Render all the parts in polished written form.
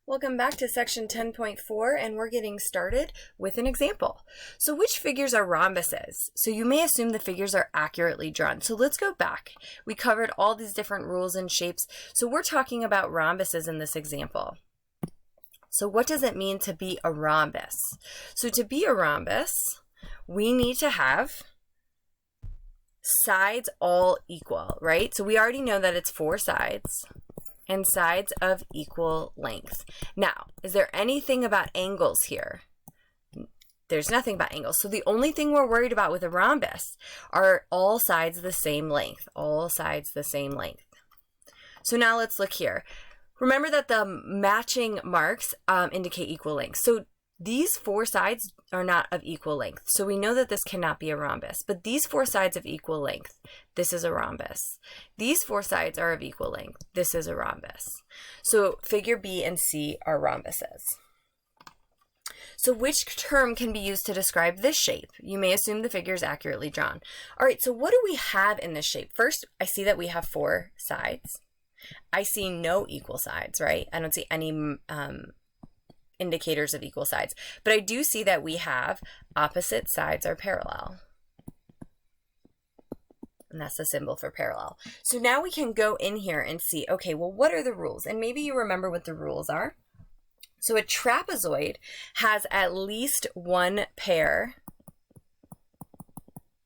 Welcome back to section 10.4, and we're getting started with an example. So which figures are rhombuses? So you may assume the figures are accurately drawn. So let's go back. We covered all these different rules and shapes. So we're talking about rhombuses in this example. So what does it mean to be a rhombus? So to be a rhombus, we need to have sides all equal, right? So we already know that it's 4 sides and sides of equal length. Now, is there anything about angles here? There's nothing about angles. So the only thing we're worried about with a rhombus are all sides the same length, all sides the same length. So now let's look here. Remember that the matching marks indicate equal length. So these 4 sides are not of equal length. So we know that this cannot be a rhombus, but these 4 sides of equal length, this is a rhombus. These 4 sides are of equal length. This is a rhombus. So figure B and C are rhombuses. So which term can be used to describe this shape? You may assume the figure is accurately drawn. All right, so what do we have in this shape? First, I see that we have 4 sides. I see no equal sides, right? I don't see any indicators of equal sides, but I do see that we have opposite sides are parallel. And that's the symbol for parallel. So now we can go in here and see, okay, well, what are the rules? And maybe you remember what the rules are. So a trapezoid has at least 1 pair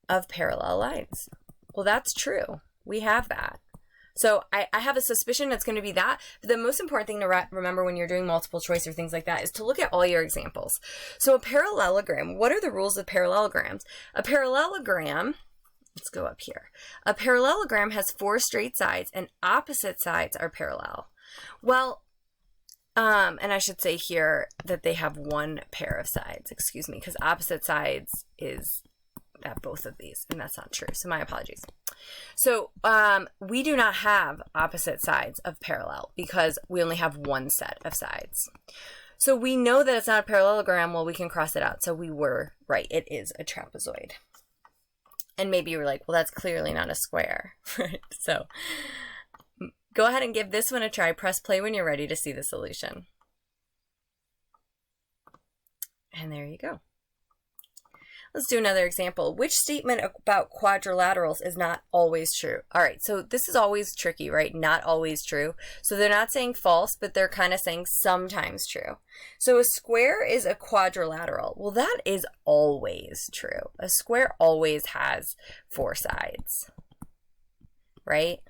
of parallel lines. Well, that's true. We have that. So I have a suspicion it's going to be that. But the most important thing to remember when you're doing multiple choice or things like that is to look at all your examples. So a parallelogram, what are the rules of parallelograms? A parallelogram, let's go up here. A parallelogram has 4 straight sides and opposite sides are parallel. Well, and I should say here that they have 1 pair of sides, excuse me, because opposite sides is that both of these, and that's not true, so my apologies. So we do not have opposite sides of parallel because we only have 1 set of sides. So we know that it's not a parallelogram. Well, we can cross it out. So we were right. It is a trapezoid. And maybe you were like, well, that's clearly not a square. Right? So go ahead and give this one a try. Press play when you're ready to see the solution. And there you go. Let's do another example. Which statement about quadrilaterals is not always true? All right, so this is always tricky, right? Not always true. So they're not saying false, but they're kind of saying sometimes true. So a square is a quadrilateral. Well, that is always true. A square always has 4 sides, right?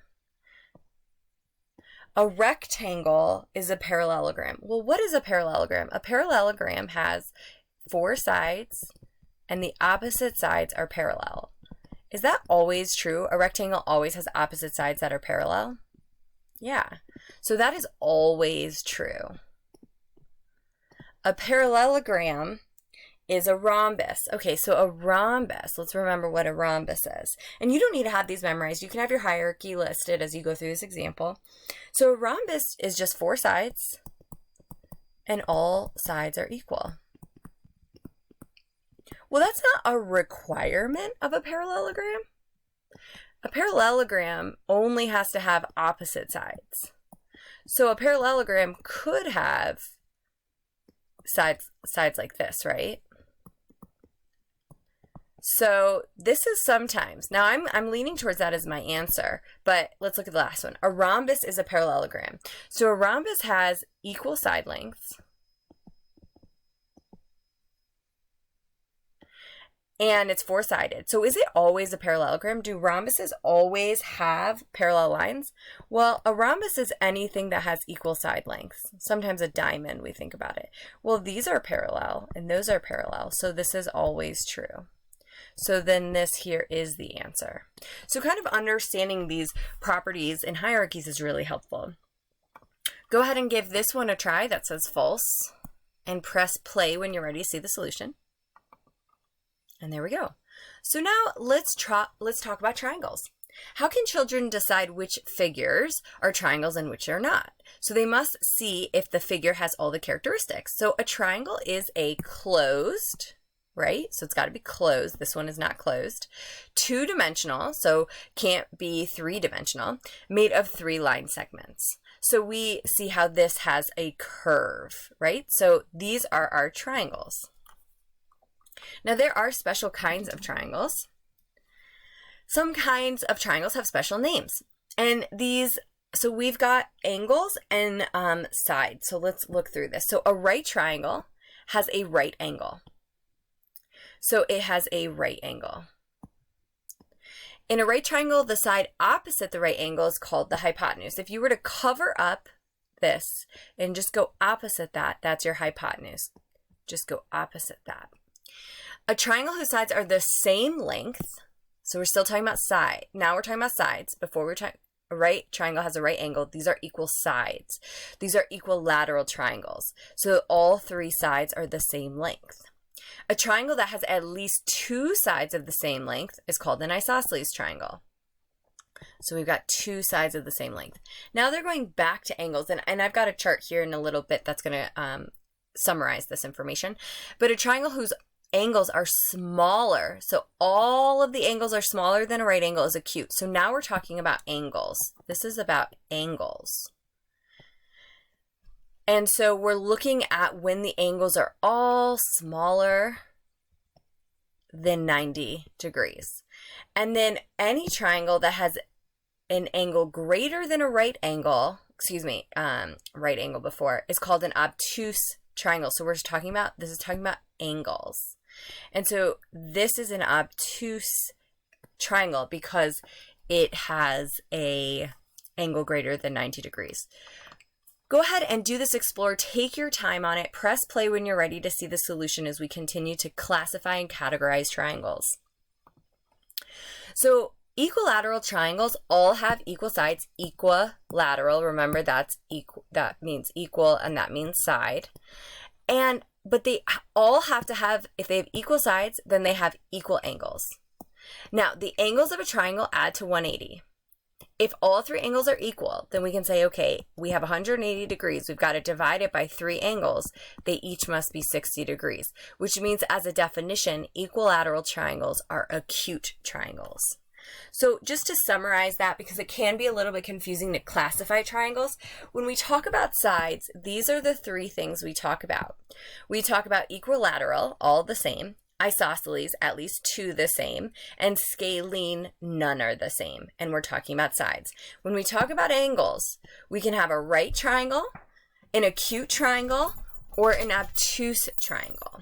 A rectangle is a parallelogram. Well, what is a parallelogram? A parallelogram has 4 sides and the opposite sides are parallel. Is that always true? A rectangle always has opposite sides that are parallel? Yeah. So that is always true. A parallelogram is a rhombus. Okay, so a rhombus, let's remember what a rhombus is. And you don't need to have these memorized. You can have your hierarchy listed as you go through this example. So a rhombus is just 4 sides and all sides are equal. Well, that's not a requirement of a parallelogram. A parallelogram only has to have opposite sides. So a parallelogram could have sides like this, right? So this is sometimes. Now I'm leaning towards that as my answer, but let's look at the last one. A rhombus is a parallelogram. So a rhombus has equal side lengths. And it's 4-sided. So is it always a parallelogram? Do rhombuses always have parallel lines? Well, a rhombus is anything that has equal side lengths. Sometimes a diamond, we think about it. Well, these are parallel and those are parallel. So this is always true. So then this here is the answer. So kind of understanding these properties and hierarchies is really helpful. Go ahead and give this one a try that says false and press play when you're ready to see the solution. And there we go. So now let's talk about triangles. How can children decide which figures are triangles and which are not? So they must see if the figure has all the characteristics. So a triangle is a closed, right? So it's got to be closed. This one is not closed. 2-dimensional, so can't be 3-dimensional, made of 3 line segments. So we see how this has a curve, right? So these are our triangles. Now there are special kinds of triangles. Some kinds of triangles have special names. And so we've got angles and sides. So let's look through this. So a right triangle has a right angle. So it has a right angle. In a right triangle, the side opposite the right angle is called the hypotenuse. If you were to cover up this and just go opposite that, that's your hypotenuse. Just go opposite that. A triangle whose sides are the same length, so we're still talking about side. Now we're talking about sides. Before we were talking, a right triangle has a right angle. These are equal sides. These are equilateral triangles. So all three sides are the same length. A triangle that has at least two sides of the same length is called an isosceles triangle. So we've got two sides of the same length. Now they're going back to angles, and I've got a chart here in a little bit that's going to summarize this information. But a triangle whose angles are smaller, so all of the angles are smaller than a right angle, is acute. So now we're talking about angles. This is about angles. And so we're looking at when the angles are all smaller than 90 degrees. And then any triangle that has an angle greater than a right angle, right angle before, is called an obtuse triangle. So this is talking about angles. And so this is an obtuse triangle because it has a angle greater than 90 degrees. Go ahead and do this Explorer. Take your time on it. Press play when you're ready to see the solution as we continue to classify and categorize triangles. So equilateral triangles all have equal sides. Equilateral, remember that means equal and that means side. But they all have to have, if they have equal sides, then they have equal angles. Now, the angles of a triangle add to 180. If all three angles are equal, then we can say, okay, we have 180 degrees. We've got to divide it by three angles. They each must be 60 degrees, which means as a definition, equilateral triangles are acute triangles. So just to summarize that, because it can be a little bit confusing to classify triangles, when we talk about sides, these are the three things we talk about. We talk about equilateral, all the same, isosceles, at least two the same, and scalene, none are the same. And we're talking about sides. When we talk about angles, we can have a right triangle, an acute triangle, or an obtuse triangle.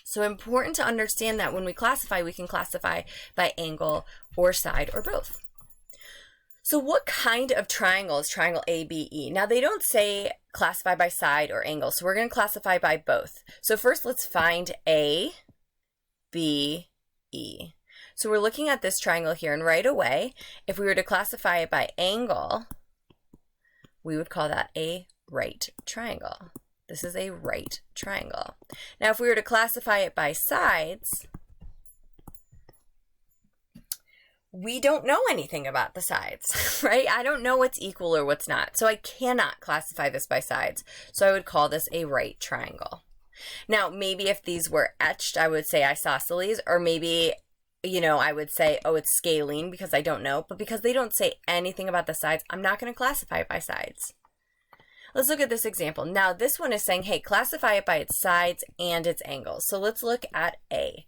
So important to understand that when we classify, we can classify by angle or side or both. So what kind of triangle is triangle ABE? Now they don't say classify by side or angle, so we're going to classify by both. So first let's find ABE. So we're looking at this triangle here, and right away, if we were to classify it by angle, we would call that a right triangle. This is a right triangle. Now if we were to classify it by sides, we don't know anything about the sides, right? I don't know what's equal or what's not. So I cannot classify this by sides. So I would call this a right triangle. Now, maybe if these were etched, I would say isosceles, or maybe, I would say, oh, it's scalene because I don't know. But because they don't say anything about the sides, I'm not going to classify it by sides. Let's look at this example. Now, this one is saying, hey, classify it by its sides and its angles. So let's look at A.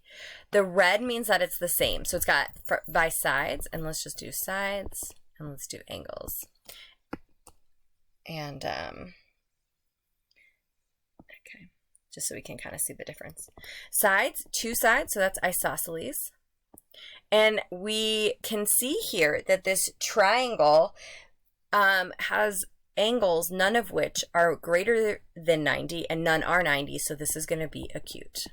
The red means that it's the same. So it's got by sides, and let's just do sides, and let's do angles. And, okay, just so we can kind of see the difference. Sides, two sides, so that's isosceles. And we can see here that this triangle has angles, none of which are greater than 90 and none are 90, so this is going to be acute.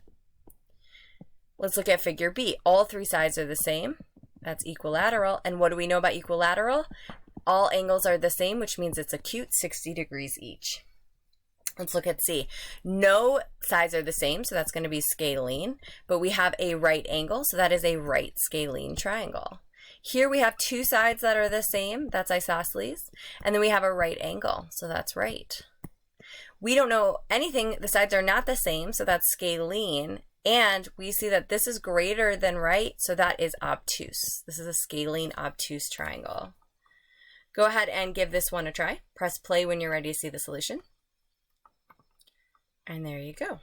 Let's look at figure B. All three sides are the same. That's equilateral. And what do we know about equilateral? All angles are the same, which means it's acute, 60 degrees each. Let's look at C. No sides are the same, so that's going to be scalene, but we have a right angle, so that is a right scalene triangle. Here we have two sides that are the same, that's isosceles, and then we have a right angle, so that's right. We don't know anything, the sides are not the same, so that's scalene, and we see that this is greater than right, so that is obtuse. This is a scalene obtuse triangle. Go ahead and give this one a try. Press play when you're ready to see the solution. And there you go.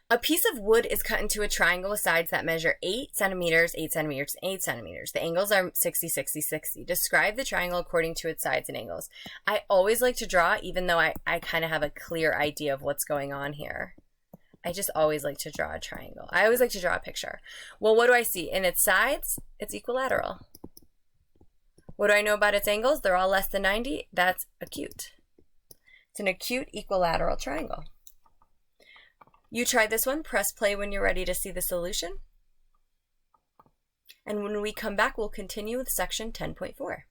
A piece of wood is cut into a triangle with sides that measure 8 centimeters, 8 centimeters, 8 centimeters. The angles are 60, 60, 60. Describe the triangle according to its sides and angles. I always like to draw, even though I kind of have a clear idea of what's going on here. I just always like to draw a triangle. I always like to draw a picture. Well, what do I see? In its sides, it's equilateral. What do I know about its angles? They're all less than 90. That's acute. It's an acute equilateral triangle. You try this one, press play when you're ready to see the solution. And when we come back, we'll continue with section 10.4.